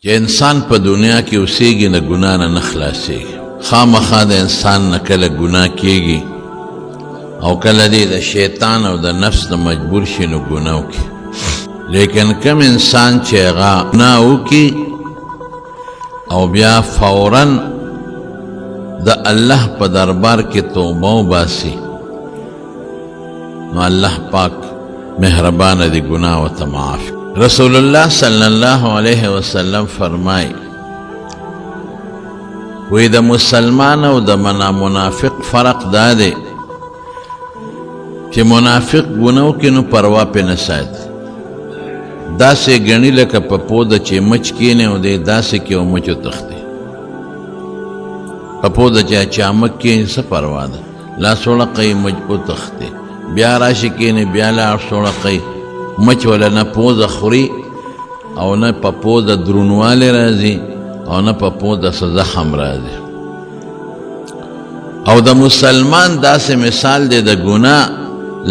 چې انسان په دنیا کې اوسېږي نه ګناه نه خلاصېږي. خامخا د انسان نه کله ګناه کېږي او کله دې د شیطان او د نفس نه مجبور شي نو ګناه وکړي. لیکن کم انسان چې هغه ګناه وکړي او بیا فوراً د الله په دربار کې توبه وباسي نو الله پاک مهربانه دی ګناه ورته معاف. رسول الله صلی الله علیه وسلم فرمای وی د مسلمان او د منافق فرق دا دی چې منافق ګناه وکړي نو پروا پې نه ساتي، داسې ګڼي لکه په پوده چې مچ کینې او دی داسې کې او مچ وتښتي. په پوده چې چامک کینې څه پروا ده، لاس وړقی مچ وتښتي، بیا راشي کینې بیا لاس وړقی مچ ولا نه پوزه خوري او نه په پوزه درونوالی راځي او نه په پوزه څه زخم راځي. او د مسلمان داسې مثال دی د ګناه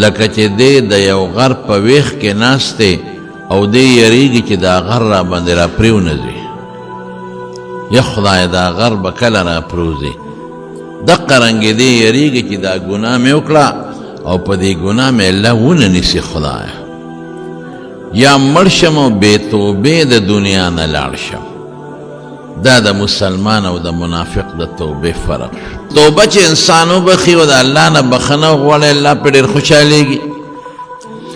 لکه چې دی د یو غر په ویښ کې ناست دی او دی یریږي چې دا غر را باندې را پریونځي، یا خدای دا غر به کله را پروځي. دقه رنګې دی یریږي چې دا ګناه مې وکړه او په دې ګناه مې الله ونه نیسي خدایه، یا مړ شم او بې توبې د دنیا نه لاړ شم. دا د مسلمان او د منافق د توبې فرق. توبه چې انسان وبخي او د الله نه بخښنه وغواړي الله پې ډېر خوشحالېږي.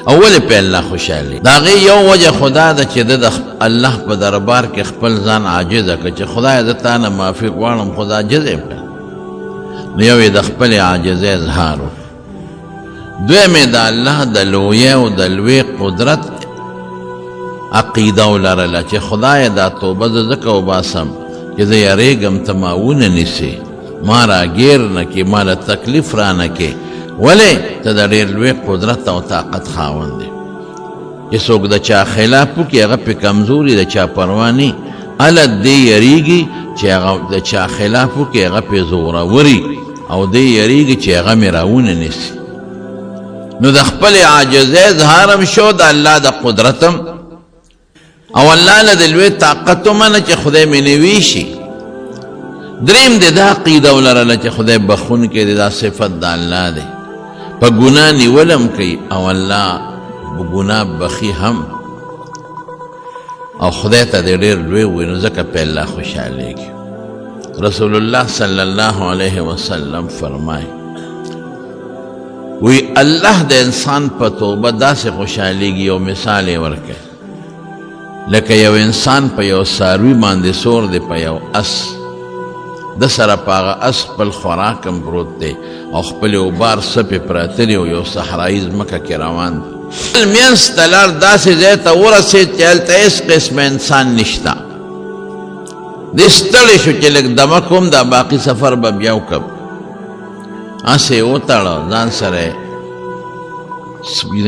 او ولې پې الله خوشحالېږي؟ د هغې یو وجه خدا ده چې ده د الله په دربار کې خپل ځان عاجزه کړه چې خدایه زه تا نه معافي غواړم خو دا عاجز یې کړه، نو یو یې د خپلې عاجزۍ اظهار و، دویم یې د الله د لویۍ او د لوی قدرت عقیده ولرله چې خدای دا توبه زه ځکه وباسم چې زه یریږم ته ما ونه نیسې، ما راګیر نه کړې، ما له تکلیف را نه کړې. ولې؟ ته د ډېر لوی قدرت او طاقت خاوند دی چې څوک د چا خلاف وکړي هغه پې کمزوري د چا پروا نه هله دې یریږي چې هغه د چا خلاف وکړي هغه پې زوروري او دې یریږي چې هغه مې راونه نیسي. نو د خپلې عاجزۍ اظهار هم شو، د الله د قدرت هم، او الله له د لوی طاقت ومنه چې خدای مې نوي شي. دریم د دا عقیده ولرله چې خدای بخونکی دی، دا صفت د الله دی. په ګناه نیولم کوي او الله ګناه بخي هم، او خدای ته دې ډېر لوی وي نو ځکه پې الله خوشحالېږي. رسول الله صلی الله علیه وسلم فرمایي وی الله د انسان په توبه داسې خوشحالېږي. یو مثال یې ورکوي لکه یو انسان په یو څاروي باندې سور دی په یو اس، د سره په هغه اس خپل خوراک هم پروت دی او خپلې اوبار سپې پراته دي او یو صحرایي ځمکه کې روان دی. منځ ته لاړ داسې ځای ته ورسېد چې هلته هېڅ قسمه انسان نشته. دی ستړی شو چې لږ دمه کوم دا باقي سفر به بیا وکړم. هسې یې وتړه ځان سره یې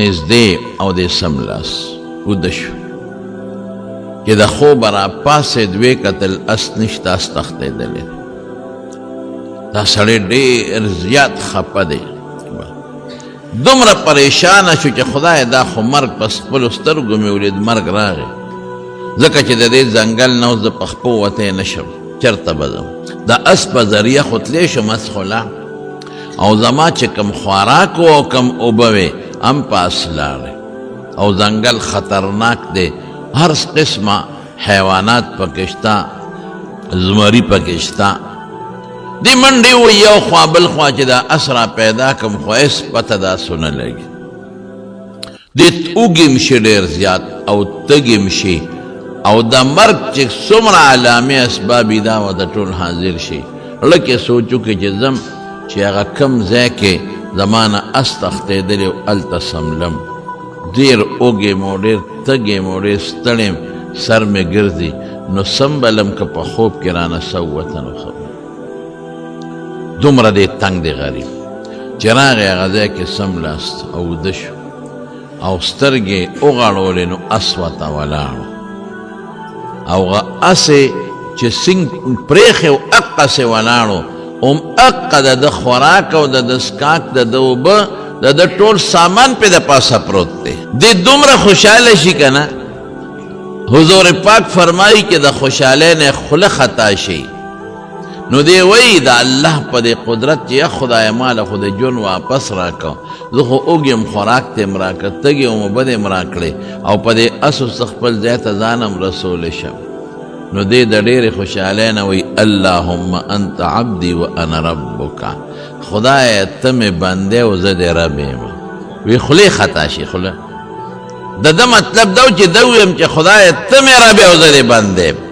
نږدې او دی سملاس وده شو چې د خوبه راپاڅېد ویې کتل اس نشته، اس تښتېدلی. دا سړی ډېر زیات خفه دی، دومره پریشانه شو چې خدای دا خو مرګ په خپلو سترګو مې ولید، مرګ راغی ځکه چې د دې ځنګل نه اوس زه په خپو وتی نه شم، چېرته به ځم؟ د اس په ذریعه خو تلی شم، اس خو لاړ او زما چې کوم خوراک و او کوم اوبه وې هم په اس لاړې. او ځنګل خطرناک دی، هر قسمه حیوانات پکې شته، زمري پکې شته. دی منډې و یو خوا بل خوا چې دا اس را پیدا کړم خو هېڅ پته داسې ونه لګي. دی اوږې م شي ډېر زیات او تږې م شي او د مرګ چې څومره علامې اسباب یې دا و د ټول حاضر شي. لږ یې سوچ وکړي چې ځم چې هغه کوم ځای کې زما نه اس تښتېدلی او هلته سملم. ډېر اوږې م او ډېر تږې م او ډېر ستړی م، سر مې ګرځي، نو سمبلم که په خوب کې رانه څه ووته نو ښه. دومره دی تنګ دی غریب چې راغی هغه ځای کې سملاست او وده شو او سترګې وغړولې نو اس ورته ولاړ او هغه اسې چې سینګ پرېښې و اقسې ولاړو هم اقه د ده خوراک او د ده څښاک د ده اوبه د ده ټول سامان پې د پاسه پروت دی. دی دومره خوشحاله شي که نه حضور پاک فرمائی کہ دا خوشحالی نے خل خطا شي نو دی وی دا اللہ پا دی قدرت یا خدای مال خود جون واپس راکو زو خو اوگیم خوراک تیم راکا تگی اومو بدیم راکلی او پا دی اسو سخپل زیت زانم رسول شم نو دی دا دیر خوشحالین وی اللہم انت عبدی و انا ربکا خدای تم بنده و زد ربیم وی خلی خطا شی خلی دا مطلب دو چی دویم چی خدای تم ربی و زد بنده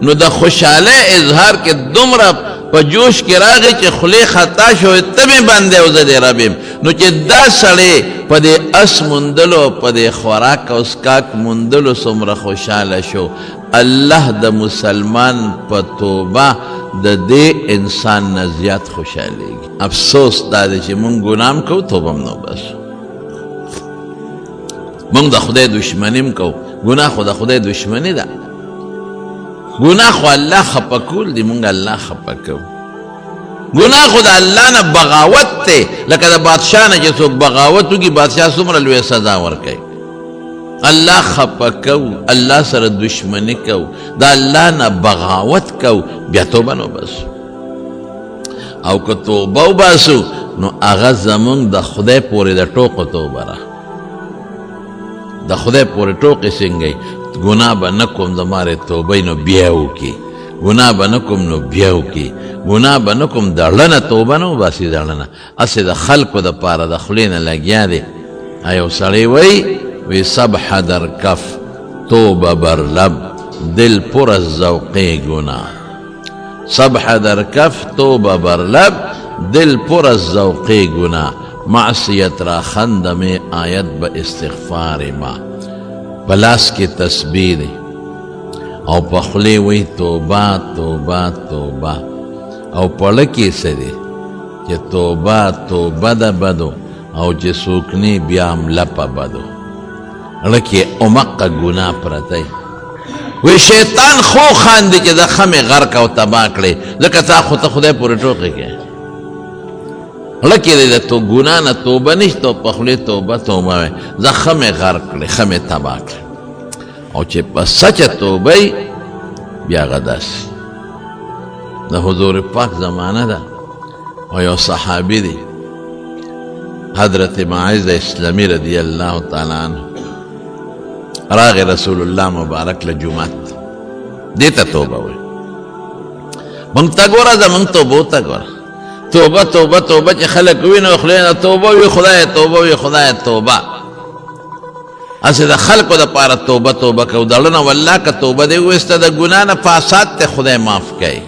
نو دا خوشحالی اظہار کے دمرا پا جوش کی راغی چی خلی خطا شوی تمی بنده و زد ربیم نو چی دا سڑی پا دی اس مندلو پا دی خوراک و اسکاک مندلو سمرا خوشحال شو اللہ دا مسلمان پا توبہ دا دی انسان نزیاد خوشحالی گی افسوس دا دی چی من گنام کو توبم نو بس من دا خدای دشمنیم کو گناہ خدا خدای دشمنی دا گناہ خو اللہ خپکول دی منگا اللہ خپکو گناہ خود اللہ نا بغاوت تے لکہ دا بادشاہ نا جسو بغاوتو کی بادشاہ سمر لوی سزا ورکے اللہ خپکو اللہ سر دشمنی کو دا اللہ نا بغاوت کو بیا توبہ نو بس او که توبہ باسو نو آغاز زمان دا خدای پوری دا ٹوق توبہ را دا خدای پوری ٹوقی سنگئی گناہ با نکم دا مارے توبی نو بیاو کی گناہ با نکم نو بیاو کی گناہ با نکم درلنا توبہ نو باسی درلنا اسی دا خلقو دا پارا دا خلین لگیا دے ایو سڑی وی صبح در کف توبہ بر لب دل پر الزوقی گناہ صبح در کف توبہ بر لب دل پر الزوقی گناہ معصیت را خند میں آیت با استغفار ما پلاس کی تسبیح او پخلی وی توبہ توبہ توبہ او پڑکی سے دے کہ توبہ توبہ دا بدو او چی سوکنی بیام لپا بدو لکی امق گناہ پرتای وی شیطان خو خاندی چی دا خم غرق او تباکلے لکہ تا خودای پوری ٹوکی کے لکی دا تو گناہ نا توبہ نشتو پخلی توبہ توبہ وی دا خم غرق لے خم تباکلے او چی پس سچ توبہی بیا غداسی دا حضور پاک زمانہ دا او یو صحابی دی حضرت معاذ اسلامی رضی اللہ تعالیٰ عنہ راغ رسول اللہ مبارک لجمعت دیتا توبہ ہوئی منگتا گورا دا منگ توبوتا گورا توبہ توبہ توبہ چی خلق ہوئی نو اخلینا توبہ وی خدای توبہ وی خدای توبہ اسی دا خلقو دا پارا توبہ توبہ کو دلنا واللہ کا توبہ دے ہوئی استا دا گناہ فاساد تے خدای معاف کئی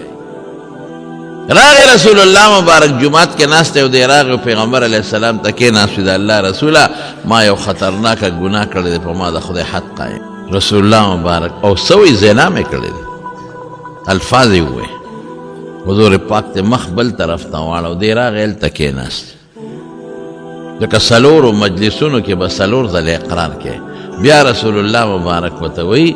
راغ رسول اللہ مبارک جمعات کے ناستے دے راغ پیغمبر علیہ السلام تکے ناسوی دا اللہ رسولہ ما یو خطرناک گناہ کردے پا ما دا خدای حد قائم رسول اللہ مبارک او سوی زینا میں کردے الفاظی ہوئے حضور پاک تے مخبل طرف تاوالو دے راغ ایل تکے ناستے لکہ سلور و مجلسونو کے با سلور ذل اقرار کے بیا رسول اللہ مبارک بتوئی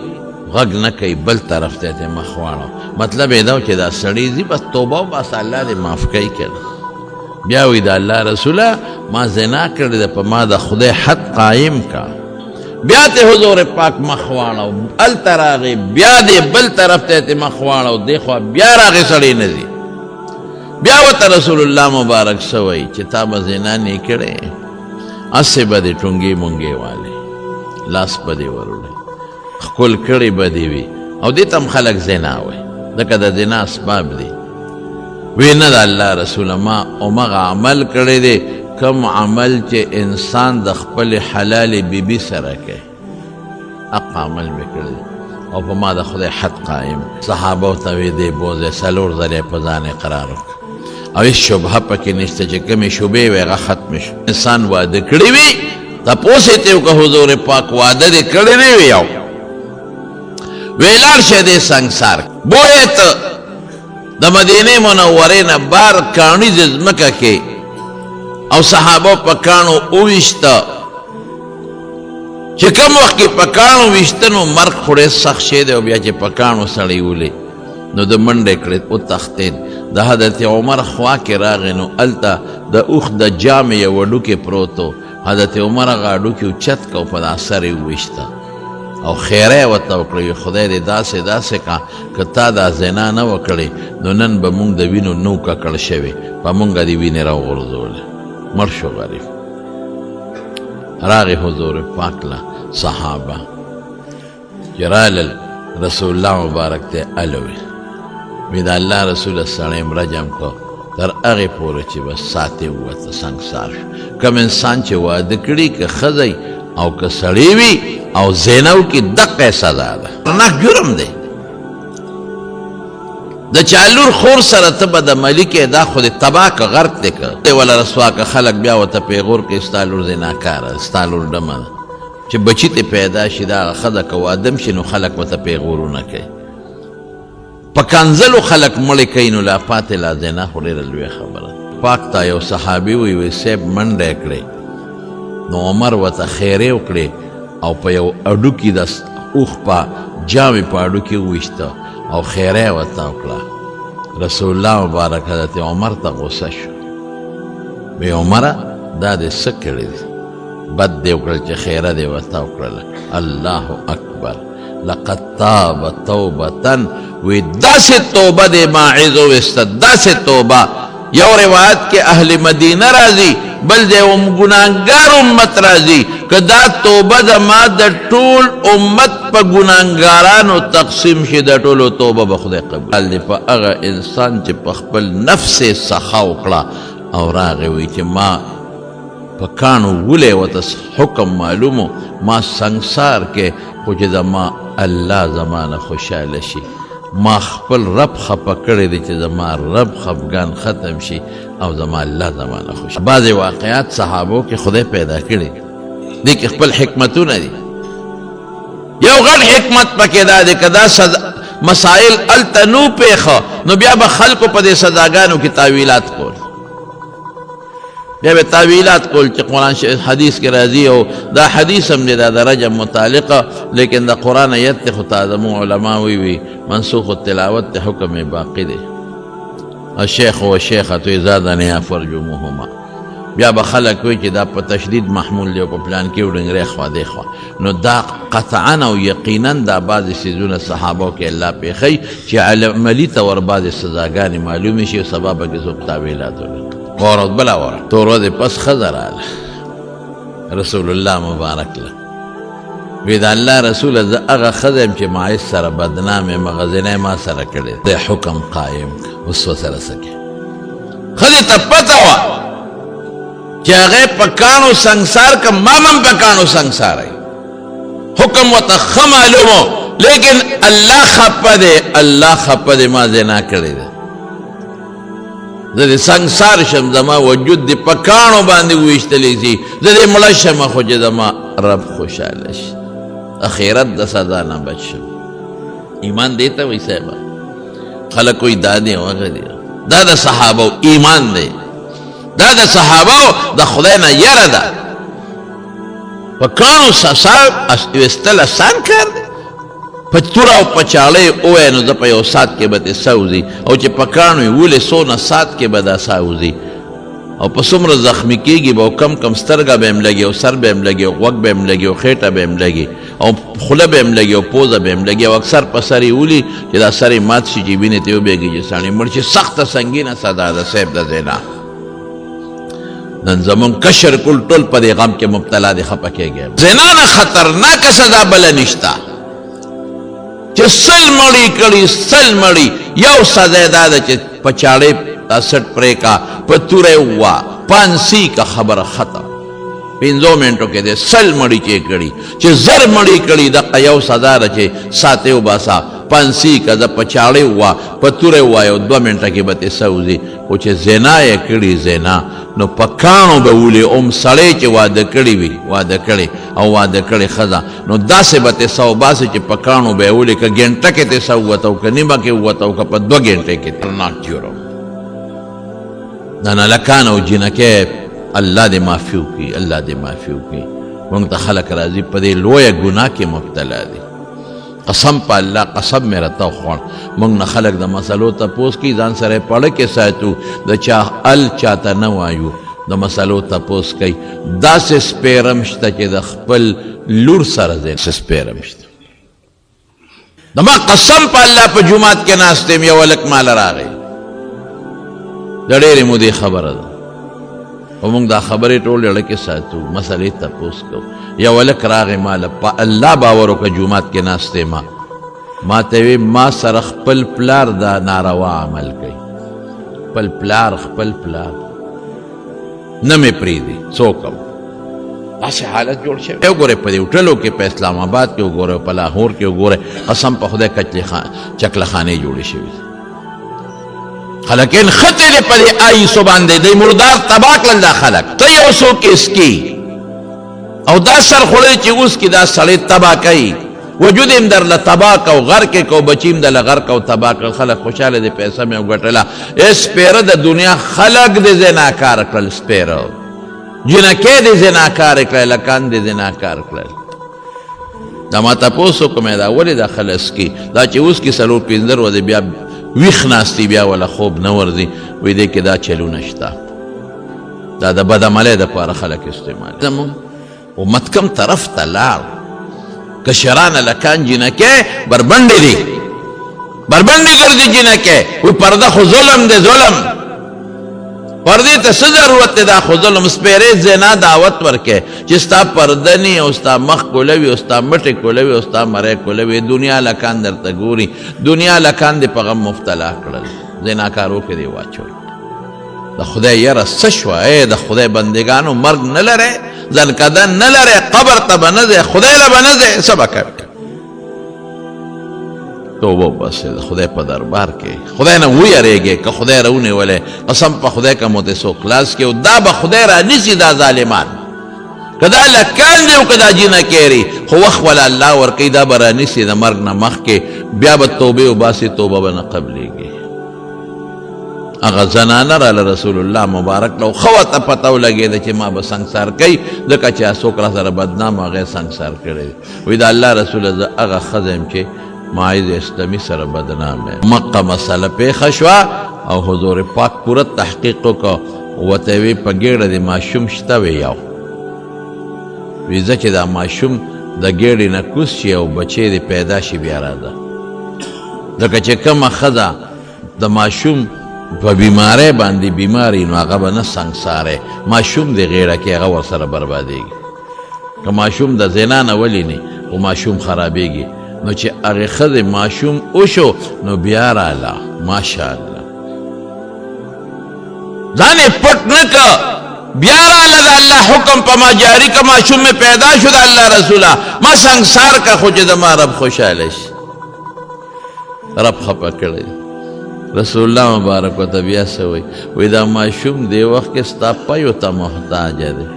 غگ نکی بل طرف تیتے مخوانو مطلب ایداو چی دا سڑیزی بس توبہ باس اللہ دے معاف کئی کرد بیاوی دا اللہ رسولہ ما زنا کرد دا پا ما دا خود حد قائم کا بیاتے حضور پاک مخوانو التراغی بیا دے بل طرف تیتے مخوانو دیکھوا بیا راغی سڑی نزی بیاوتا رسول اللہ مبارک سوئی چی تابا زنا نہیں کرے اسے بدے ٹونگی منگے والے لاس بدے ورولے خکل کری بدی وی او دیتم خلق زنا ہوئی دکا دا زنا اسباب دی وی ندہ اللہ رسول ما امغ عمل کردے دے کم عمل چے انسان دا خپل حلال بی بی سرکے اقا عمل میں کردے او پا ما دا خود حد قائم صحابہ تاوی دے بوزے سلور ذرے پزانے قرار رکھ او اس شبہ پا کی نشتے چے کمی شبے ویغا ختم شو انسان وعدہ کردی وی تا پوسے تیو کہ حضور پاک وعدہ دے کردی وی آو ویلار شدے سنگسار بوئے تا دا مدینہ منورین بار کانی زمکہ کے او صحابہ پا کانو اوشتا چه کم وقت کی پا کانو وشتنو مرک خوڑے سخ شیدے و بیا چه پا کانو سڑی اولی نو دا منڈے کرد او تختین دا حضرت عمر خواہ کے راغنو التا دا اوخ دا جامع وڈو کے پروتو حضرت عمر غاڑو کی چت کو پدا سر اوشتا او خیره ورته وکړه خدای دې داسې داسې کا که تا دا زنا نه وکړې نو نن به موږ د وینو نو ککړ شوې په موږ دې وینې راوغورځولې مړ شو غریب راغی حضور پاک له صحابه چې رالل رسول الله مبارک ته الوی وی د الله رسول سړی رجم کو تر هغې پورې چې بس ساتې ووته سنګسار شو کوم انسان چې واده کړي که ښځی او که سړی وي او زنا وکړي دقه سزا ده خطرناک جرم دی د چا لور خور سره ته بدعملي کې دا خو دې تباه که غرق دی که ولا رسوا که خلک بیا ورته پیغور کوي ستا لور زناکاره ستا لور ډمه ده چې بچي ته پیدا شي دا ښځه که وادم شي نو خلک ورته پیغورونه کوي په کنځلو خلک مړې کوي نو لا پاتې لا زنا خو ډېره لویه خبره پاک ته یو صحابي وی صاحب منډه یې کړې نو عمر ورته خیرې وکړې او په یو اډوکي د اوښ په جامې په اډوکي وویشته او خیره ورته وکړه رسول الله مبارک حضرت عمر ته غوسه شو وی عمره دا دې څه کړي دي بد دې وکړل چې خیره دې ورته وکړله الله اکبر لقد تاب توبة وی داسې توبه دې ماعظ وویسته داسې توبه یو روایت کې اهل مدینه راځي بل دې ګناهګار امت راځي که دا توبه د ما د ټول امت په ګناهګارانو تقسیم شي د ټولو توبه به خدای قبول دی په هغه انسان چې په خپل نفس یې سخا وکړه او راغی وی چې ما په کاڼو ولی ورته حکم معلومو ما سنګسار کې خو چې زما الله زمانه خوشحاله شي ما خپل رب خفه کړی دی چې زما رب خفګان ختم شي او زما الله زمانه خوشحاله بعضې واقعات صحابو کې خدای پیدا کړي دې کې خپل حکمتونه دي یو غټ حکمت پکې دا دی که دا مسائل هلته نو پیښه نو بیا به خلکو په دې سزاګانو کې تاویلات کول بیا به تاویلات کول چې قرآن حدیث کې راځي او دا حدیث هم دی دا د رجم متعلقه لیکن د قرآن ایت ته خو تعظمو علما وی منسوخ التلاوت ته حکم باقی دی الشیخ و الشیخة اذا زنیا فرجموهما بیا به خلک وی چې دا په تشدید محمول دی او په پلان کې وډنګرې خوا دی خوا نو دا قطعا او یقینا دا بعضې څیزونه صحابو کې الله پېښی چې عملي طور بعضې سزاګانې معلومې شي او سبا به کې څوک تاویلات وکړي ورځ بله ورځ تو ورځې پس ښځه راغله رسول الله مبارک له وی د الله رسوله زه هغه ښځه یم چې ما سره بدنام یم هغه زنا ما سره کړې د حکم قایم اوس ورسره څه کوې ښځې ته پته وه چې هغې په کاڼو سنګسار که ما هم په کاڼو سنګساری حکم ورته ښه معلوم و لیکن الله خفه دی الله خفه دی ما زنا کړې ده زه دې سنګسار شم زما وجود دې په کاڼو باندې وویشتلی سي زه دې مړه شم خو چې زما رب خوشحاله شي اخرت د سزا نه بچ شم ایمان دې ته وایي صاحبه خلک وایي دا دی هغه دی دا د صحابو ایمان دی دا د صحابو د خدای نه یره ده په کاڼو سر ویستل اسان کار دی په توره او په چاړۍ ووایه نو زه په یو ساعت کې به ترې سوځي او چې په کاڼو یې ولې څونه ساعت کې به دا سوځي او په څومره زخمي کېږي به او کم کم سترګه به هم لګي او سر به هم لګي او غوږ به هم لګي او خېټه به هم لګي او خوله به هم لګي او پوزه به هم لګي او اکثر په سر یې ولي چې دا سر یې مات شي چې وینې ته وبهېږي چې سړی مړ شي سخته سنګینه سزا ده صاحب د زنا نن زمون کشر کل ټول په دې غم کې مبتلا دي خفه کېږي زنا نه خطرناکه سزا بله نشته چې سل مړی کړي سل مړی یو سزا دا ده چې په چاړې سټ پرې کا په توره ووا پانسی کا خبره ختم 5 منټو کې دې سل مړی چې کړي چې زر مړی کړي دغه یو سزا ده چې ساتې وباسه پانسی کا د په چاړې ووا په توره ووا یو 2 منټه کې به ترې سوځي خو چې زنا یې کړي زنا نو په کاڼو به ولي سړی چې واده کړي وي واده کړي او واده کړي ښځه نو داسې به ترې سو باسي چې په کاڼو به یې ولي که ګنټه کې ترې سو ووته او که نیمه کې ووته او که په 2 ګنټې کې خطرناک جرم دا نلکان او جنکې الله دې معافي وکړي الله دې معافي وکړي موږ ته خلک راځي په دې لویه ګناه کې مبتلا دي قسم په الله قسم مې راته وخوړ موږ نه خلک د مسلو تپوس کوي ځان سره پړه کې ساتو د چا ال چاته نه وایو د مسلو تپوس کوي داسې سپیرم شته چې د خپل لور سره داسې سپیرم شته دما قسم په الله په جمعات کې ناست یم یو هلک مال راغی د ډېرې مودې خبره ده او موږ دا خبرې ټول زړه کې ساتو مسلې تپوس کوو یو هلک راغی ماله په الله باور وکړه جومات کې ناست یم ما ته وی ما سره خپل پلار دا ناروا عمل کوي خپل پلار نه مې پرېږدي څوک داسې حالت جوړ شوی وګورئ په دې هوټلو کې په اسلام آباد کې وګورئ په لاهور کې وګورئ قسم په خدای چکلخانې جوړې شوي خلکین خطې دې په دې آیسو باندې دی مردار تباه کړل دا خلک ته یو څوک اسکي او دا سر خوړی چې اوس کې دا سړی تباه کوي وجود یم درله تباه کو غرقې کو بچیم دله غرق او تباه کړل خلک خوشحاله دې پیسه مې وګټله سپیره د دنیا خلک دې زناکار کړل سپیره جنکې دې زناکار کړل لکان دې زناکار کړل دا ما تپوس وکړم دا ولې دا خلک کې دا چې اوس کې څلور پنځه ورځې بیا ویښ ناستي بیا ولا خوب نه ورځي وایي دې کې دا چلونه شته دا د بدعملۍ دپاره خلک استعمال زموږ امت کم طرف ته لاړ کشران لکان جنکې بربنډې دي بربنډې ګرځي جنکې وایي پرده خو ظلم دی ظلم پردې ته څه ضرورت دی دا خو ظلم سپېرې زنا دعوت ورکې چې ستا پرده نی او ستا مخ کوله وي او ستا مټې کوله وي او ستا مری کوله وي دنیا لکان درته ګوري دنیا لکان دې په غم مبتلا کړل زناکارو کې دې واچول د خدای یره څه شوه ای د خدای بندګانو مرګ نه لرئ ځنکدن نه لرئ قبر ته به نه ځئ خدای له به نه ځئ څه به کوئ توبه وباسئ د خدای په دربار کې خدای نه ویریږئ که خدای راونیولی قسم په خدای که مو دې څوک خلاص کړي او دا به خدای رانیسي دا ظالمان که دا لکان دي او که دا جنکې دي خو وخت وله الله ورکوي دا به رانیسي د مرګ نه مخکې بیا به توبې وباسي توبه به نه قبلېږي هغه زنانه راله رسول الله مبارک له ښه ورته پته ولګېده چې ما به سنګسار کوي ځکه چې څوک را سره بدنام هغه یې سنګسار کړی وایي د الله رسوله زه هغه ښځه یم چې معاید اسلامی سره بدنام ہے مقه مسئله پیښه شوه او حضور پاک پوره تحقیق وکړه ورته یې وی په ګېډه د ماشوم شته وی یو وی زه چې دا ماشوم د ګېډې نه کوز شي او بچی دې پیدا شي بیا راځه ځکه چې کومه ښځه د ماشوم په بیمارۍ باندې بیماري نو هغه به نه سنګساری ماشوم د غېړه کې هغه ورسره بربادېږي که ماشوم د زنا نه ولي نه خو ماشوم خرابېږي نو چې هغې ښځې ماشوم وشو نو بیا راله ماشاءالله ځان یې پټ نه که بیا راله د الله حکم په ما جاري که ماشوم مې پیدا شو د الله رسوله ما سنګسار که خو چې زما رب خوشحاله شي رب خفه کړی رسول الله مبارک ورته بیا څه وایي وایي دا ماشوم دې وخت کې ستا پیو ته محتاجه دی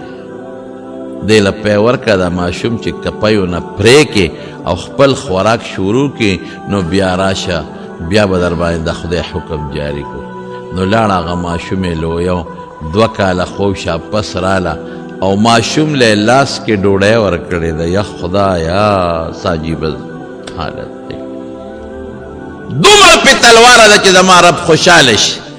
دې له پی ورکړه دا ماشوم چې که پیو نه پرېږې او خپل خوراک شروع کی نو بیا راشه بیا به در باندې د خدای حکم جاری کو نو لاړ هغه ماشوم یې لویو 2 کاله خوب شاپس راله او ماشوم له لاس کې ډوډۍ ورکړې ده یا خدایا عجیب حالت دی دومره پې تلواره ده چې زما رب خوشحاله شي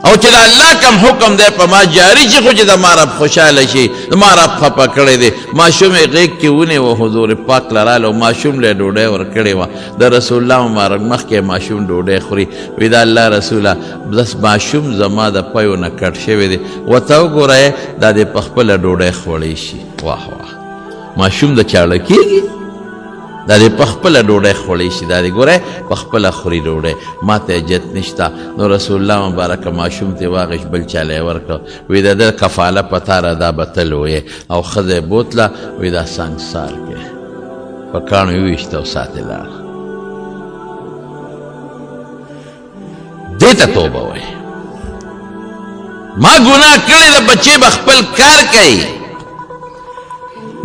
او چې د الله کم حکم دی په ما جاری شي خو چې زما رب خوشحاله شي زما رب خفه کړی دی ماشوم یې غېږ کې ونیوه حضور پاک له راله او ماشوم له ډوډۍ ورکړې وه د رسول الله مبارک مخکې ماشوم ډوډۍ خوري وایي د الله رسوله بس ماشوم زما د پیو نه کټ شوی دی ورته وګورئ دا دې په خپله ډوډۍ خوړی شي واه واه ماشوم د چاړه کېږي دا دې په خپله ډوډۍ خوړی شي دا دې ګورئ په خپله خوري ډوډۍ ما ته حاجت نشته نو رسول الله مبارکه ماشوم ته واغش بل چاله یې ورکړه وایي د ده کفاله په تاره دا به تل ویې او ښځه یې بوتله وایي دا سنګسار کې په کاڼو یې وویشته او ساتې لاړه دې ته توبه وایي ما ګناه کړې ده بچې به خپل کار کوي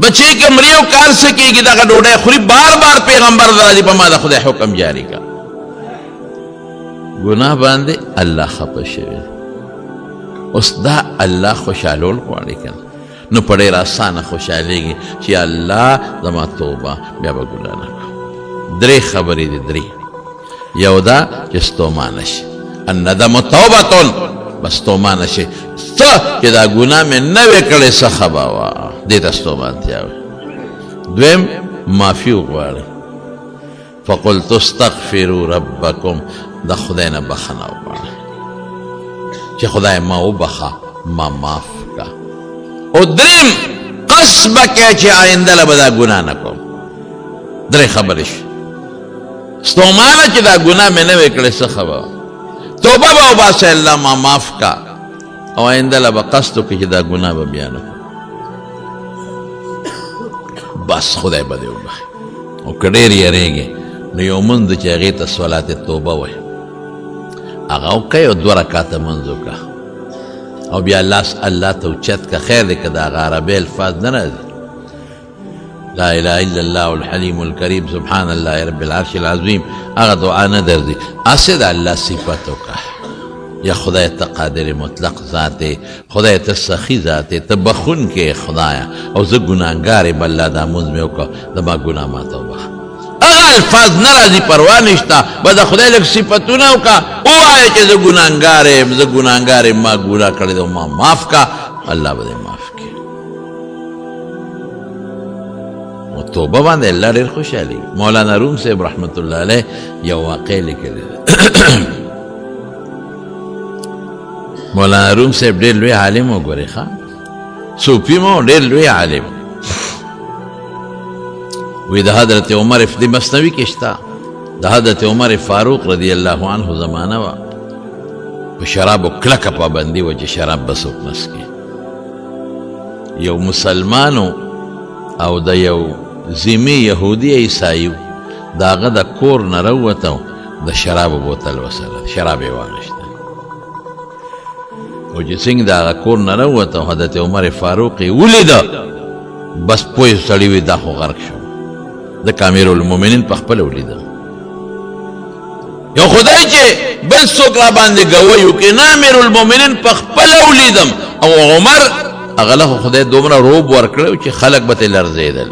بچے کے مریو کار سکے گی دا ڈوڑے خوری بار بار پیغمبر راضی پا ما دا خدا حکم جاری کا گناہ باندے اللہ خپه شوی اوس دا الله خوشحالول غواړي کنه نو په ډېر اسانه خوشحالېږي چې الله زما توبه بیا به ګناه نه کوم درې خبرې دي درې یو دا چې ستومانه شي الندم توبتون بس ستومانه شي څه چې دا ګناه مې نه وې کړې څه ښه به وه دې ته ستومانتیا وي دویم معافي وغواړي فقلت استغفروا ربکم د خدای نه بخنه وغواړه چې خدای ما وبخه ما معاف کا. او دریم قصد به کوې چې آینده له به دا ګناه نه کوم. درې خبرې شي ستومانه چې دا ګناه مې نه وې کړې څه خبره توبه به وباسئ الله ما معاف کا او آینده له به قصد وکړي چې دا ګناه به بیا نه کوم. بس خدای به دې وبخي. او که ډېر یېرېږې نو یو مونځ چې هغې ته صلات توبه وایي هغه وکړئ او 2 رکعته مونځ وکړه او بیا لاس الله ته اوچت که. خیر دی که د هغه عربي الفاظ نه راځي لا اله الا الله الحلیم الکریم سبحان الله رب العرش العظیم هغه دعا نه درځي. هسې د الله صفت وکړه یا خدای ته قادر مطلق ذات دی خدای ته سخي ذات دی ته بخونکی خدایه او زه ګناهګار یم الله دا مونځ مې وکړه د ما ګناه ماته وبخه. هغه الفاظ نه راځي پروا نشته به د خدای لږ صفتونه وکړه ووایه چې زه ګناهګار یم زه ګناهګار یم ما ګناه کړې ده ما معاف کا الله به دې معاف کړي. نو توبه باندې الله ډېر خوشحالي. مولانا روم صاحب رحمت الله علیه یو واقع لیکلی ده. مولانا روم صاحب ډېر لوی عالم وګورئ ښه صوفي مو ډېر لوی عالم وی د حضرت عمر د مثنوي کې شته د حضرت عمر فاروق رضی الله عنه زمانه وه په شرابو کلکه پابندي وه چې شراب به څوک نه څښي. یو مسلمانو او د یو ذمي یهودي عیسایي د هغه د کور نه راووته د شرابو بوتل وسره شراب یې واخیسته او چې څنګه د هغه کور نه راووته حضرت عمر فاروق یې ولیده بس پوه سړي وي دا خو غرق شو. د امیر المؤمنین په خپله ولیده یو خدای چې بل څوک را باندې ګوی وکړي نه امیر المؤمنین په خپله ولیدم او عمر هغه له خدای دومره روب ورکړی چې خلک به ترې لرزېدل.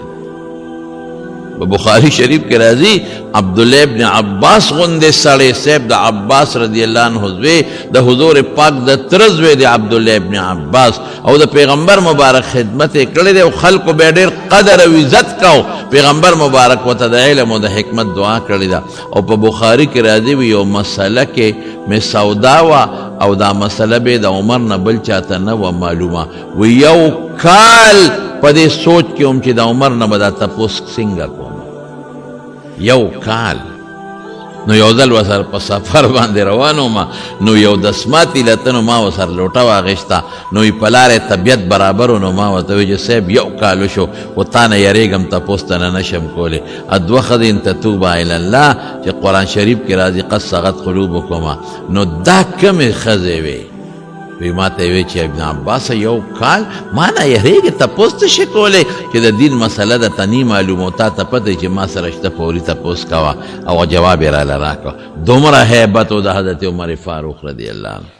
په بخاري شریف کې راځي عبدالله ابن عباس غوندې سړی صاحب د عباس رضی الله عنه زوی د حضور پاک د تره زوی د عبدالله ابن عباس او د پیغمبر مبارک خدمت یې کړې دی او خلکو به ډېر قدر او عزت کو. پیغمبر مبارک ورته د علم او د حکمت دعا کړې ده. او په بخاري کې راځي یو مسله کې مې سودا وه او دا مسله به د عمر نه بل چاته نه وه معلومه و یو کال په دې سوچ کې هم چې د عمر نه به دا تپوس څنګه کوم یو کال. نو یو ځل ورسره په سفر باندې روان وم نو یو دسماتي لته نو ما ورسره لوټه واخیسته نو په لارې طبیعت برابر و نو ما ورته وویل چې صاحب یو کال وشو و تا نه یریږم تپوس ته نه نشم کولی. ادوه خدین تتوبه الی الله چې قرآن شریف کې راځي قد صغت قلوبکما نو دا کمې ښځې وې وی ما ته وی چې ابن عباس یو کال ما نه یریږي تپوس ته شي کولی چې د دین مسله درته نی معلومه تا ته پته چې ما سره شته فوري تپوس کوه او جواب یې راله راکړه. دومره هیبت و د حضرت عمر فاروق رضی الله عنه.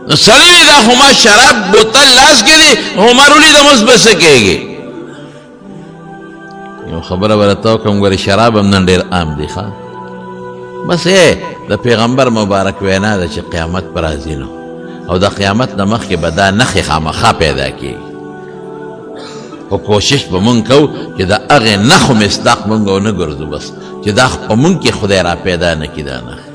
نو سړی دا خو ما شراب بوتل لاس کې دی عمر ولیدم اوس به څه کېږي. یو خبره به راته وکړم ګورې شراب هم نن ډېر عام دی ښه بس د پیغمبر مبارک وینا ده چې قیامت به راځي نو او د قیامت نه مخکې به دا نښې خامخا پیدا کېږي او کوشش به مونږ کوو چې د هغې نښو مصداق مونږ ونه ګرځو بس چې دا په مونږ کې خدای را پیدا نه کړي دا نښې.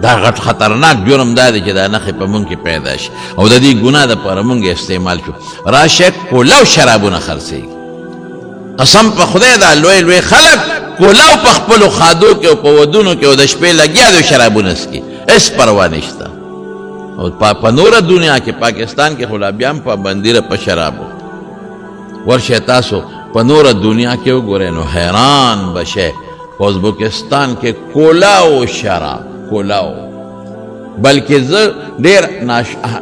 دا غټ خطرناک جرم دا دی چې دا نښې په مونږ کې پیدا شي او د دې ګناه دپاره مونږ استعمال شو. راشه کولاو شرابونه خرڅېږي قسم په خدای دا لوی لوی خلک کولاو په خپلو خادو کې او په ودونو کې او د شپې لګیا دی شرابونه څښي هېڅ پروا نشته. او په نوره دنیا کې پاکستان کې خو لا بیا هم پابندي ده په شرابو. ورشئ تاسو په نوره دنیا کې وګورئ نو حیران به شئ. په ازبکستان کې کولاو شراب کولاو بلکې زه ډېر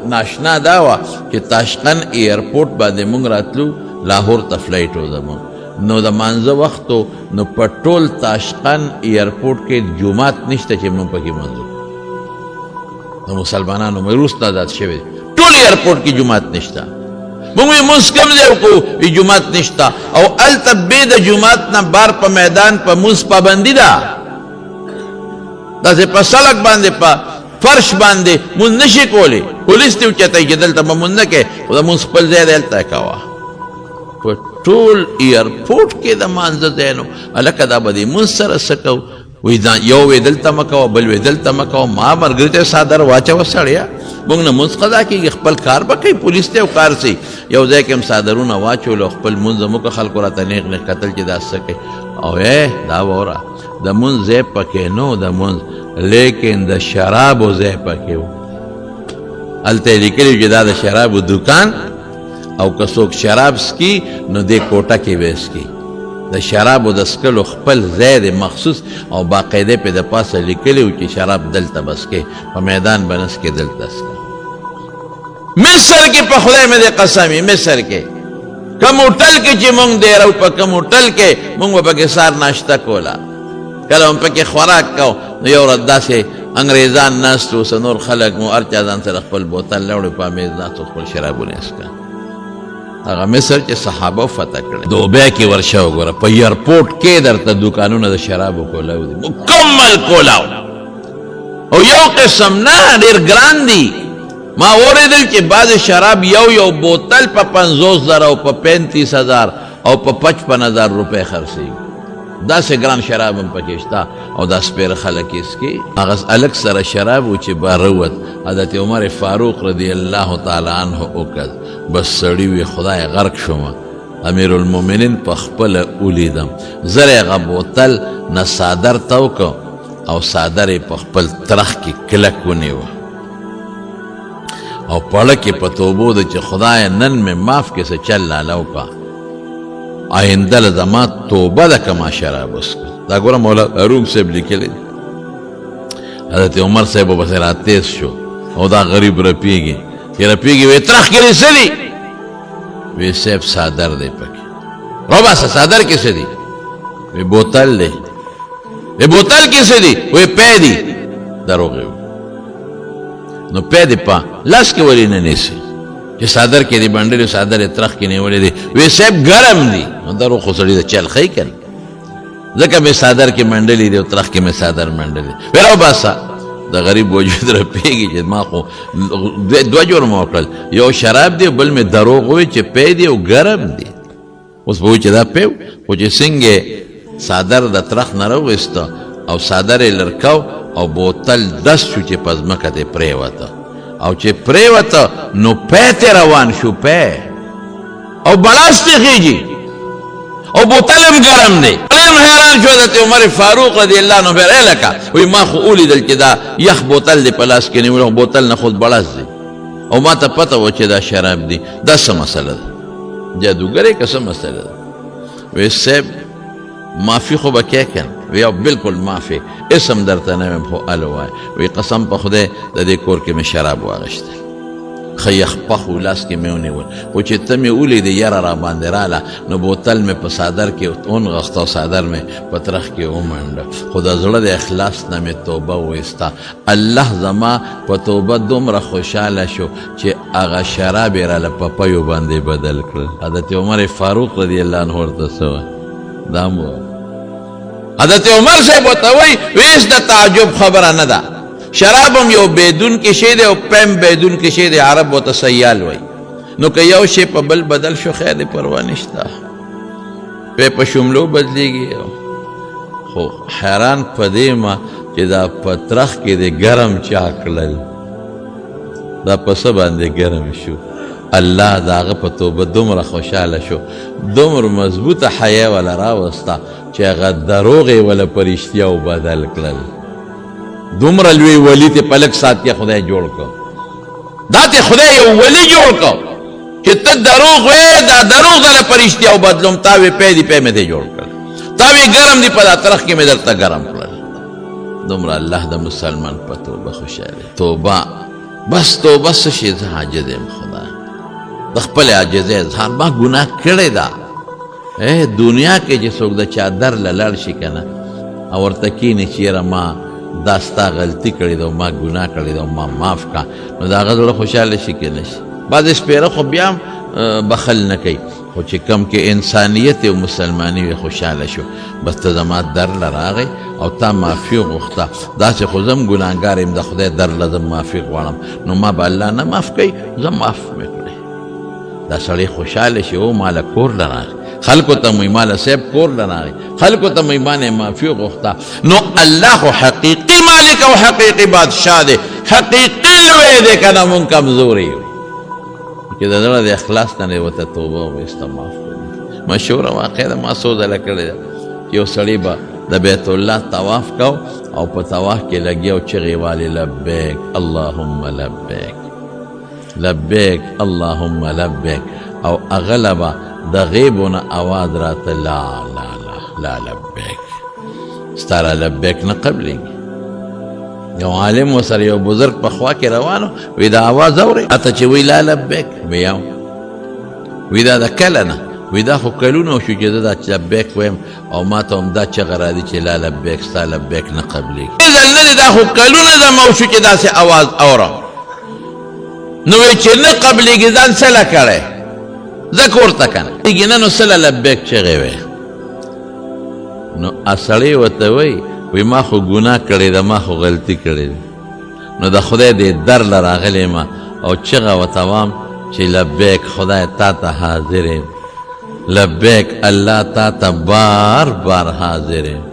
ناشنا دا وه چې تاشقند ایرپورټ باندې مونږ راتلو لاهور ته فلایټ و زمونږ نو د مانځه وختو نو په ټول تاشقند ایرپورټ کې جومات نشته چې مونږ پکې مانځو د مسلمانانو وروسته آزاد شوی ټول ایرپورټ کې جومات نشته. مونږ یې مونځ کم ځای وکړو وي جومات نشته او هلته بې د جومات نه بار په میدان په مونځ پابندي ده. داسې په سړک باندې په فرش باندې مونځ نشي کولی پولیس دې اوچتوي چې دلته به مونځ نه کوې خو د مونځ خپل ځای دی هلته یې کوه. په ټول ایرپورټ کې د مانځه ځای نو هلکه دا به دې مونځ سره څه کوو وایي یو وی دلته مه کوه بل وی دلته مه کوه ما ملګري ته څادر واچوه سړیه موږ نه مونځ قضا کېږي خپل کار به کوي پولیس ته یو کار سي یو ځای کې هم څادرونه واچولو او خپل مونځ زموږ خلکو راته نیغ نیغ کتل چې دا څه کوي او دا واوره د مونځ ځای پکې نو د مونځ لیکن د شرابو ځای پکې و هلته یې لیکلي چې دا د شرابو دکان او که څوک شراب څکي نو دې کوټه کې به څکي د شرابو د څکلو خپل ځای دی مخصوص او باقاعده پې د پاسه لیکلي و چې شراب دلته به څکې په میدان به نه څکې دلته څکې مصر کې په خدای مې دې قسم وي مصر کې کم هوټل کې چې مونږ دی رو په کم هوټل کې مونږ به پکې سار ناشته کوله کله هم پکې خوراک کو نو یو ورځ داسې انګریزان ناست و څه نور خلک مو هر چا ځان سره خپل بوتل راوړي په میز ناست و خپل شرابونه یې څکه هغه مصر چې صحابه فتح کړی دوبۍ کې ورشه وګوره په ایرپورټ کې درته دوکانونه د شرابو کولاو دي مکمل کولاو او یو قسم نه ډېر ګران دي ما اوریدل چې بعضې شراب یو بوتل په 50,000 او په 35,000 او په 55,000 روپۍ خرڅېږي داسې ګران شراب هم پکې شته او دا سپېره خلک یې څکي هغه هلک سره شراب و چې بهره ووت حضرت عمر فاروق رضی الله تعالی عنه وکړ بس سړي وي خدای غرق شومه امیرالمؤمنین په خپله ولیدم زر یې هغه بوتل نه څادر ته وکړ او څادر یې په خپل ترخ کې کلک ونیوه او پړه کې په توبو ده چې خدای نن مې معاف کې څه چل لاله وکړه آینده له زما توبه ده که ما شراب وڅښم دا ګوره مولا روم صاحب لیکلی حضرت عمر صاحب به پسې راتېز شو او دا غریب رپېږي چې رپېږي وایي ترخ کې دې څه دي وایي صاحب څادر دی پکې راوباسه څادر کې څه دي وایي بوتل دی وایي بوتل کې څه دي وایي پی دي دروغ یې نو پی دې په لاس کې ولې نه نیسي چې څادر کې دی بنډلې څادر یې ترخ کې نیولې دی وایي صاحب ګرم دي نو دروغ خو سړي د چل ښیي که نه ځکه مې څادر کې منډلې دی او ترخ کې مې څادر منډلې وایي راوباسه د غریب وجود رپېږي چې ما خو دوه جرمه وکړل یو شراب دی بل مې دروغ وایي چې پی دی او ګرم دی اوس به وایي چې دا پی خو چې څنګه څادر د ترخ نه راوویسته او څادر یې لرکو او بوتل دس شو چې په ځمکه ته پرېوته او چې پرېوته نو پی ته روان شو پی او بلاس ته خېږي او بوتل هم ګرم دی هم حیران شو حضرت عمر فاروق رضی الله عنه بیر لکه وایي ما خو ولیدل چې دا یخ بوتل دی په لاس کې نیولی خو بوتل نه خود بړاس دی او ما ته پته وه چې دا شراب دی دا څه مسله ده جادوګرۍ که څه مسله ده وایي صاحب معافي خو به کې کن وی بالکل معافي اسم درته نه ویم خو ال وایه وایي قسم په خدای د دې کور کې مې شراب واغېشته ښه یخ پخ و لاس کې مې ونیول خو چې ته مې ولیدې یره را باندې راله نو بوتل مې په څادر کې ونغښته او څادر مې په ترخ کې ومنډه خو د زړه د اخلاص نه مې توبه وایسته الله زما په توبه دومره خوشحاله شو چې هغه شراب یې راله په پیو باندې بدل کړل حضرت عمر فاروق رضی الله عنه ورته څه وایي دا م حضرت عمر صاحب ورته وایي ویس د تعجب خبره نه ده شراب هم یو بیدون کې شی دی او پیم بیدون کې شی دی عرب ورته سیال وایي نو که یو شی په بل بدل شو خیر دی پروا نشته پی په شملو بدلیږي خو حیران په دې ما چې دا په ترخ کې دی ګرم چا کړل دا په څه باندې ګرم شو الله د هغه په توبه دومره خوشحاله شو دومره مضبوطه حیا وله راوسته چې هغه دروغ یې وله په رښتیاو بدل کړل دومره لوی ولی ته په لږ ساعت کې خدای جوړ کړ دا ته خدای یو ولی جوړ کړ چې ته دروغ وایې دا دروغ دله په رښتیاو بدلوم تا وې پی دي پی مې ته جوړ کړل تا وې ګرم دي په دا ترخ کې مې درته ګرم کړل دومره الله د مسلمان په توبه خوشحاله توبه بس توبه څه شي زه عاجز یم خدای د خپل عاجزۍ اظهار ما ګناه کړې ده دنیا کې چې څوک د چا در له لاړ شي که نه او ورته کښېني چې یاره ما دا ستا غلطي کړې ده او ما ګناه کړې ده او ما معاف کړه نو د هغه زړه خوشحاله شي که نه شي بعضې سپېره خو بیا هم بخل نه کوي خو چې کم کې انسانیت او مسلماني وي خوشحاله شو بس ته زما در له راغی او تا معافي غوښته داسې خو زه هم ګناهګار یم د خدای در له زه معافي غواړم نو ما به الله نه معاف کوي زه معاف مې کړی دا سړی خوشحاله شي او ما له کور له راغی خلکو ته مې ماله صاحب کور له راغی خلکو ته مې باندې معافي غوښته نو الله خو حقیقي مالک او حقیقي بادشاه دی حقیقي لوی دی که نه مونږ کمزوري یو چې د زړه د اخلاص نه ورته توبه وویسته معاف کړي مشهوره واقعه ده ما څو ځله کړې ده یو سړی به د بیت الله طواف کو او په طواف کې لګیا او چغې والې لبیک اللهم لبیک لبیک اللهم لبیک او هغه به د غیبونه اواز راته لا لا لا لا لبیک ستا را لبیک نه قبلېږي یو عالم ورسره یو بزرګ په خوا کې روانو وی دا اواز اورې اته چې وی لا لبیک وی وی دا د کله نه وی دا خو کلونه شو چې زه دا لبیک ویم او ما ته هم دا چغه راځي چې لا لبیک ستا لبیک نه قبلېږي ځل نه دی دا خو کلونه زما وشو چې داسې اواز اورم نو وی چې نه قبلېږي ځان څه له کړی زه کور ته که نه کېږي نه نو څه له لبیک چغې وی نو سړی ورته وی وی ما خو ګناه کړې ده ما خو غلطي کړې ده نو د خدای دې در له راغلی ما او چغه ورته وام چې لبیک خدای تا ته حاضر یم لبیک الله تا ته بار بار حاضر یم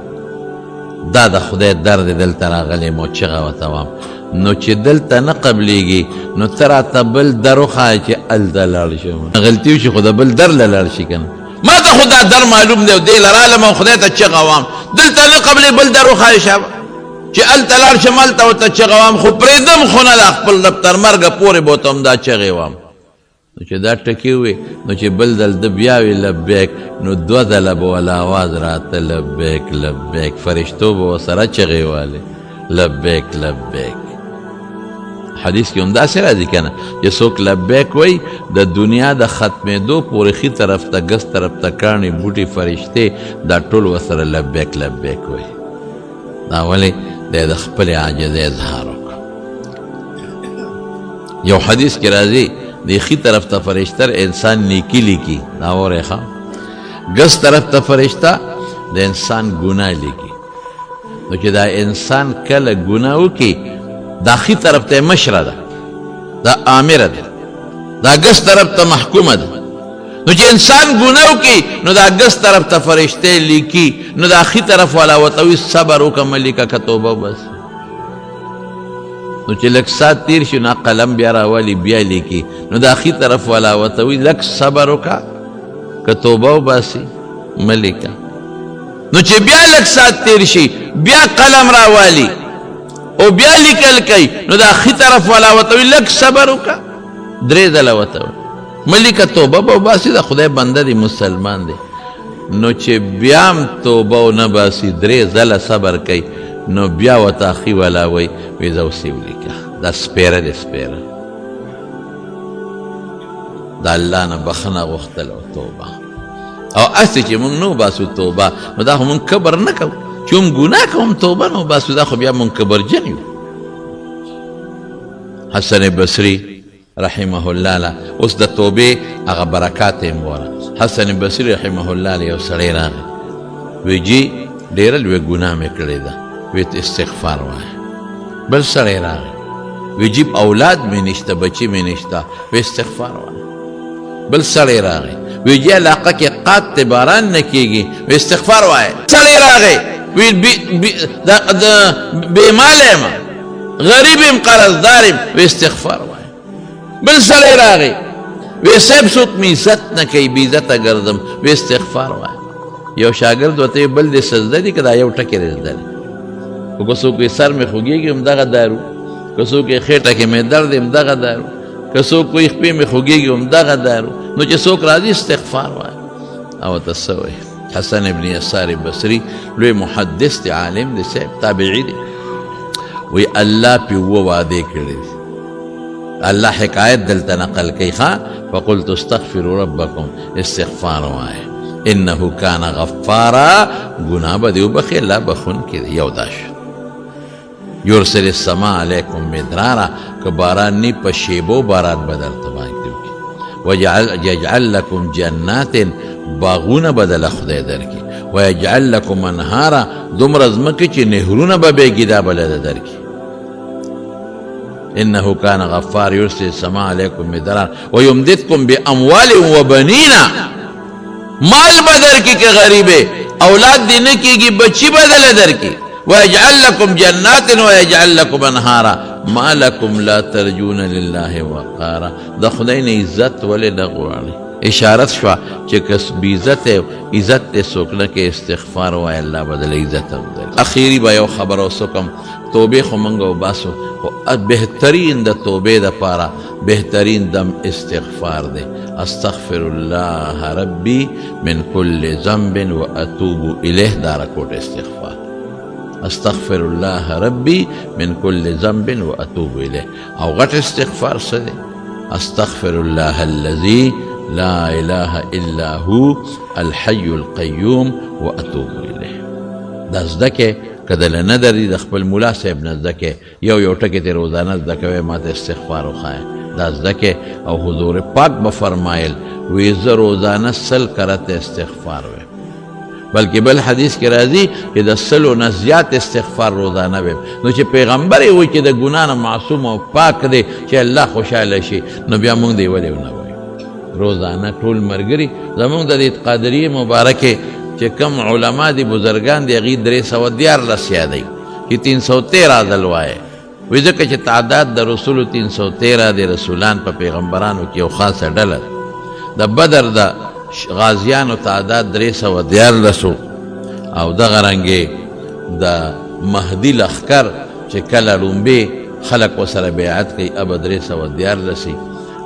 دا د خدای در دی دلته راغلی یم او چغه ورته وام نو چې دلته نه قبلېږي نو ته راته بل در وښایه چې هلته لاړ شم غلطي وشي خو د بل در له لاړ شي که نه ما ته خو دا در معلوم دی او دې له رالم او خدای ته چغه وام دلته نه قبلې بل در وښایه شابه چې هلته لاړ شم هلته ورته چغه وام خو پرېږدم خو نه ده خپل رب تر مرګه پورې به ورته هم دا چغې وام نو چې دا ټکي وي نو چې بل ځل ده بیا وي لبیک نو دوه ځله به وله اواز راته لبیک لبیک فرشتو به ورسره چغې والې لبیک لبیک حدیث کې هم داسې راځي که نه چې څوک لبیک وایي د دنیا د ختمېدو پورې ښي طرف ته ګس طرف ته کاڼي بوټي فرشتې دا ټول ورسره لبیک لبیک وایي دا ولې دی د خپلې عاجزۍ اظهار وکړو یو حدیث کې راځي د ښي طرف ته فرشته انسان نیکي لیکي دا اورئ ښه ګس طرف ته فرشته د انسان ګناه لیکي نو چې دا انسان کله ګناه وکړي دا ښي طرف ته مشره ده دا آمره ده دا ګس طرف ته محکومه ده نو چې انسان ګناه وکړي نو دا ګس طرف ته فرشتې لیکي نو دا ښي طرف والا ورته وایي صبر وکړه مه لیکه که توبه وباسي نو چې لږ ساعت تېر شي نو قلم بیا راولي بیا لیکي نو دا ښي طرف والا ورته وایي لږ صبر وکړه که توبه وباسي مه لیکه نو چې بیا لږ ساعت تېر شي بیا قلم راوالي او بیا لیکل کوي نو دا ښي طرف والا ورته وایي لږ صبر وکړه درې ځله ورته وایي مه لیکه توبه به وباسي د خدای بنده دی مسلمان دی نو چې بیا هم توبه ونه باسي درې ځله صبر کوي نو بیا ورته ښي والا وایي وایي زه اوس یې ولیکه دا سپېره دی سپېره د الله نه بخښنه غوښتل او توبه او هسې چې موږ نه وباسو توبه نو دا خو موږ کبر نه کوو چې هم ګناه کوم توبه نه وباسو دا خو بیا موږ کبرجن یو حسن بصري رحمه الله له اوس د توبې هغه برکات یې وګوره حسن بصري رحمه الله له یو سړی راغی وی جي ډېره لویه ګناه مې کړې ده وی ته استغفار وایه بل سړی راغی وی جي اولاد مې نشته بچي مې نشته وی استغفار وایه بل سړی راغی وی جي علاقه کې قات باران نه کېږي وی استغفار وایه سړی راغی وی بېماله یم غریب یم قرضدار یم وی استغفار وایه بل سړی راغی وی صاحب څوک مې عزت نه کوي بې عزته ګرځم وی استغفار وایه یو شاګرد ورته بل دې سجده دي که دا یو ټکی دې زده دی خو که څوک وایي سر مې خوږېږي همدغه دارو که څوک وایي خېټه کې مې درد دی همدغه دارو که څوک وایي خپې مې خوږېږي همدغه دارو نو چې څوک راځي استغفار وایه او ورته څه وایي حسن ابن یسار بصري لوی محدث دی عالم دی صاحب تابعي دی وی الله پې اووه وعدې کړې دي الله حکایت دلته نقل کوي ښه فقلت استغفروا ربکم استغفار وایه انه کان غفارا گناه به دې وبخي الله بخونکی دی یو دا شو یرسل السماء علیکم مدرارا که باران نی په شیبو باران به درته باندې وکړي یجعل لکم جنات باغونه به دله خدای درکړي ویجعل لکم انهارا دومره ځمکې چې نهرونه به بېږي دا به له درکړي انه کان غفار یرسل السماء علیکم مدرارا ویمددکم باموال وبنینا مال بدر کی کہ غریب ہے، اولاد دینے کی گی بچی بدل در کی، وَيَجْعَلْ لَكُمْ جَنَّاتٍ وَيَجْعَلْ لَكُمْ أَنْهَارًا مَا لَكُمْ لَا تَرْجُونَ لِلَّهِ وَقَارًا. دا خدای نے عزت ولی نغواړي. اشارت شوا چې کس بی عزت ہے عزت تے سوکنا کے استغفار وای اللہ بدل عزت بدل. اخیری با یو خبر او سکم توبه خو منگو باسو بہترین دا توبه دا پارا بہترین دم استغفار دے. استغفر اللہ ربی من کل ذنب و اتوب الیہ دا رکوٹ استغفار. استغفر اللہ ربی من کل ذنب و اتوب الیہ. او غٹ استغفار سدے استغفر اللہ الذی لا الہ الا ہو الحی القیوم و اتوب الیہ. دا زدکے کدل ندر دی دخپل مولا صاحب نزدکے یو ٹکی تی روزانہ زدکوے مات استغفار خواہ دا زدکے. او حضور پاک بفرمائل ویز روزانہ سل کرت استغفار وے، بلکہ بل حدیث کے راضی کہ دا سلو نزیات استغفار روزانہ وے. نو چی پیغمبر ہوئی کہ دا گناہ معصوم و پاک دے چی اللہ خوشحال شی نو بیا مونگ دے ولے نوئی روزانہ ٹول مرگری. زمونگ دا دیت قادری مبارکے کہ کم علماء دی بزرگان دی اغید 311 لسیا دی کہ 313 دلوائے ویزکہ چی تعداد دا رسول 313 دی رسولان پا پیغمبرانو کی او خاص ڈلر. دا بدر دا غازیانو تعداد 311 لسو او دا غرنگے دا مہدی لخکر چی کل رنبے خلق و سر بیعت کی اب 311 لسی.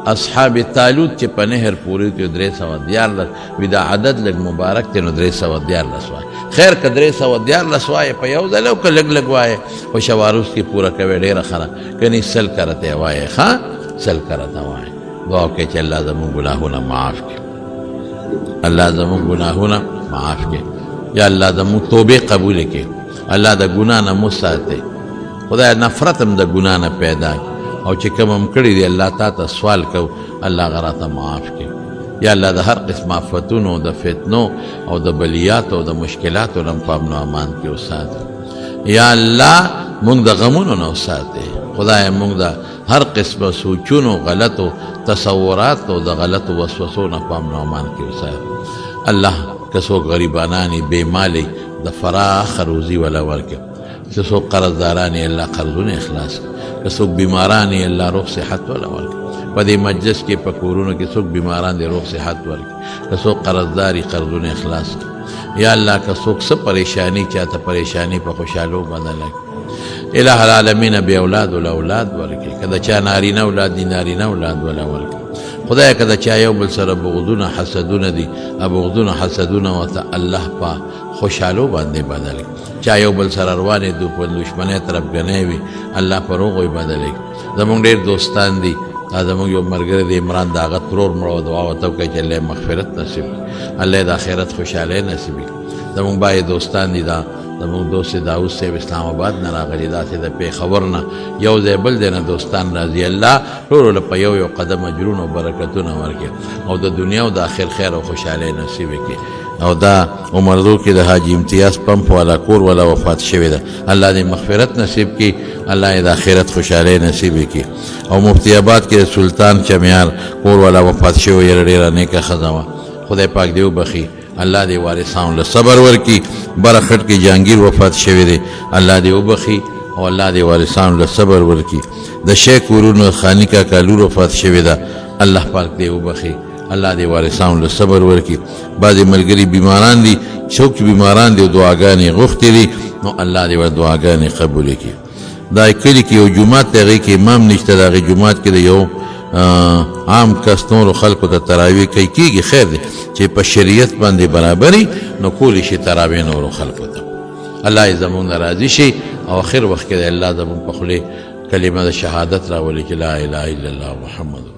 اصحاب تالوت چی پا نہر پوری تیو 311 لس ویدہ عدد لگ مبارک تینو 311 لسوائے. خیر کا 311 لسوائے پا یو دلو کا لگ لگوائے و شواروس کی پورا کوئے دیر خرا کنی سل کرتے ہوائے خواہ سل کرتا ہوائے. دعاو کہ چی اللہ زمون گناہونا معاف کے، اللہ زمون گناہونا معاف کے، یا اللہ زمون توبے قبول کے، اللہ دا گناہ نا مساتے، خدا نفرتم دا گناہ نا پیدا کی او چې کم هم کړی دی الله تا ته سوال کو الله غراته معاف کړي. یا الله د هر قسم آفتونو د فتنو او د بلیاتو او د مشکلاتو نه په امن او امان کې وساتي. یا الله مونږ د غمونو نه وساتي. خدای مونږ د هر قسم سوچونو غلطو تصوراتو د غلطو وسوسو نه په امن او امان کې وساتي. الله که څوک غریبانانی بے مالی د فراخ روزی ولا ورکړي، چې څوک قرضدارانی الله قرضونه اخلاص کړي، کہ سوک بیمارانی اللہ روح صحت والا ورکی. پا دی مجلس کے پکورونو کی سوک بیماران دی روح صحت ورکی، کہ سوک قرضداری قرضون اخلاص کی. یا اللہ کا سوک سب پریشانی چاہتا پریشانی پا خوشحالو بدل لکی. الہ العالمین بی اولاد والا اولاد ورکی، کدا چاہ نارین اولاد دی نارین اولاد والا ورکی. خدای کدا چاہ یو بل سر بغضون حسدون دی بغضون حسدون وطا اللہ پا خوشحالو باندے بدل کی. چاہ یو بل سر اروانے دو پر دشمنے طرف گنےوی اللہ پر روغوی بدل کی. زمونگ دیر دوستان دی زمونگ یو مرگر دی عمران دا آغت رور مرو دعا وطاو کہ اللہ مغفرت نصیب اللہ دا خیرت خوشحالے نصیبی. زمونگ بائی دوستان دی دا زمونگ دوست داؤد صاحب اسلام آباد نراغلی دا سی دا پی خبرنا یو زیبل دینا دوستان رضی اللہ رولو لپا یو قدم اجرون و برکتون ورکی او دا دنیا و دا آخر خیر و خوشحالے نصیبی کی. او دا عمردو کی دا حاجی امتیاز پمپ والا کور والا وفات شوی دا اللہ دی مغفرت نصیب کی، اللہ دا خیرت خوشحالے نصیبی کی. او مفتی آباد کی سلطان چمیار کور والا وفات شوی یردیر نیکا خزاوہ خدا پاک دیو بخی، اللہ دی وارثان لصبر ورکی. برخٹ کی جانگیر وفات شوی دی اللہ دی وبخی او اللہ دی وارثان لصبر ورکی. دا شیخ ورون خانی کا کالور وفات شوی دا اللہ پاک دی وبخی، اللہ دی وارثان لصبر ورکی. بعضی ملگری بیماران دی چوک بیماران دی دعاگانی غفتی دی نو اللہ دی ور دعاگانی قبول کی. دا کلی کی یو جماعت تغیی کی امام نشتا دا غی جماعت کی دا یو عام کستون و خلق تا تراوی کئی کی گی خیر دی چی پا شریعت باندی برابری نو کولی شی تراوی نور خلق تا. اللہ زمون راضی شی او آخر وقت کے دا اللہ زمون پخلی کلمہ دا شہادت را ولی کہ لا الہ الا اللہ محمد